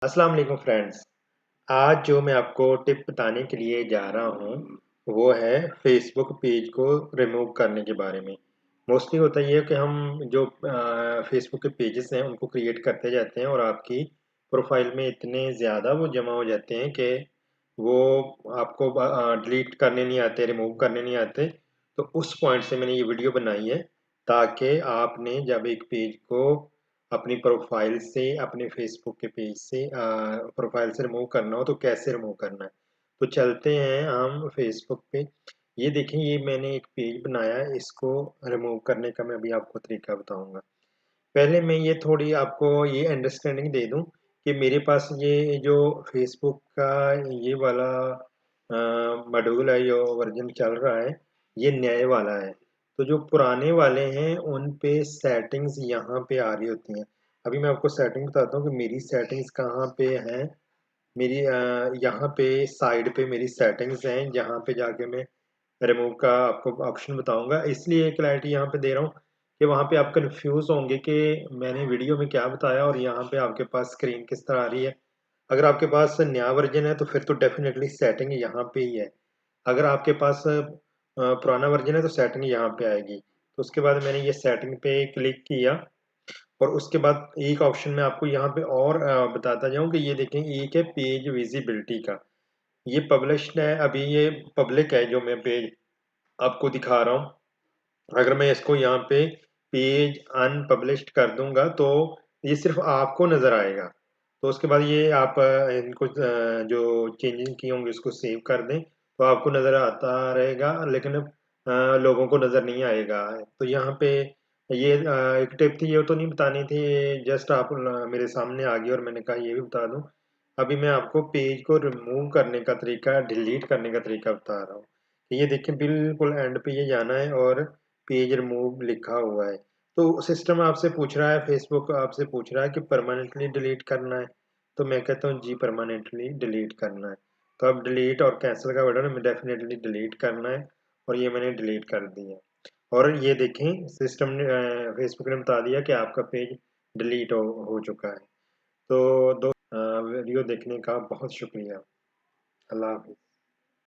अस्सलाम वालेकुम फ्रेंड्स। आज जो मैं आपको टिप बताने के लिए जा रहा हूँ, वो है फ़ेसबुक पेज को रिमूव करने के बारे में। मोस्टली होता ये है कि हम जो फ़ेसबुक के पेजेस हैं, उनको क्रिएट करते जाते हैं और आपकी प्रोफ़ाइल में इतने ज़्यादा वो जमा हो जाते हैं कि वो आपको डिलीट करने नहीं आते, रिमूव करने नहीं आते। तो उस पॉइंट से मैंने ये वीडियो बनाई है, ताकि आपने जब एक पेज को अपनी प्रोफ़ाइल से, अपने फ़ेसबुक के पेज से प्रोफ़ाइल से रिमूव करना हो तो कैसे रिमूव करना है। तो चलते हैं हम फ़ेसबुक पे। ये देखें, ये मैंने एक पेज बनाया है, इसको रिमूव करने का मैं अभी आपको तरीका बताऊँगा। पहले मैं ये थोड़ी आपको ये अंडरस्टैंडिंग दे दूँ कि मेरे पास ये जो फ़ेसबुक का ये वाला मॉड्यूल है, जो वर्ज़न चल रहा है, ये नए वाला है। तो जो पुराने वाले हैं, उन पे सेटिंग्स यहाँ पे आ रही होती हैं। अभी मैं आपको सेटिंग बताता हूँ कि मेरी सेटिंग्स कहाँ पे हैं। मेरी यहाँ पे साइड पे मेरी सेटिंग्स हैं, जहाँ पे जाके मैं रिमूव का आपको ऑप्शन बताऊँगा। इसलिए क्लैरिटी यहाँ पे दे रहा हूँ कि वहाँ पे आप कन्फ्यूज़ होंगे कि मैंने वीडियो में क्या बताया और यहाँ पे आपके पास स्क्रीन किस तरह आ रही है। अगर आपके पास नया वर्ज़न है तो फिर तो डेफ़िनेटली सेटिंग यहाँ पे ही है। अगर आपके पास पुराना वर्ज़न है तो सेटिंग यहाँ पे आएगी। तो उसके बाद मैंने ये सेटिंग पे क्लिक किया और उसके बाद एक ऑप्शन मैं आपको यहाँ पे और बताता जाऊँ कि ये देखें, एक है पेज विज़िबिलिटी का। ये पब्लिश्ड है, अभी ये पब्लिक है जो मैं पेज आपको दिखा रहा हूँ। अगर मैं इसको यहाँ पे पेज अनपब्लिश्ड कर दूँगा तो ये सिर्फ़ आपको नज़र आएगा। तो उसके बाद ये आप इनको जो चेंजिंग किए होंगे उसको सेव कर दें, तो आपको नज़र आता रहेगा, लेकिन लोगों को नज़र नहीं आएगा। तो यहाँ पे ये एक टिप थी, ये तो नहीं बतानी थी, जस्ट आप मेरे सामने आ गई और मैंने कहा ये भी बता दूँ। अभी मैं आपको पेज को रिमूव करने का तरीका, डिलीट करने का तरीका बता रहा हूँ। ये देखिए, बिल्कुल एंड पे ये जाना है और पेज रिमूव लिखा हुआ है। तो सिस्टम आपसे पूछ रहा है, फेसबुक आपसे पूछ रहा है कि परमानेंटली डिलीट करना है। तो मैं कहता हूँ जी, परमानेंटली डिलीट करना है। तो अब डिलीट और कैंसिल का बटन हमें डेफिनेटली डिलीट करना है और ये मैंने डिलीट कर दिया। और ये देखें, सिस्टम ने फेसबुक ने बता दिया कि आपका पेज डिलीट हो चुका है। तो वीडियो देखने का बहुत शुक्रिया। अल्लाह हाफ़िज़।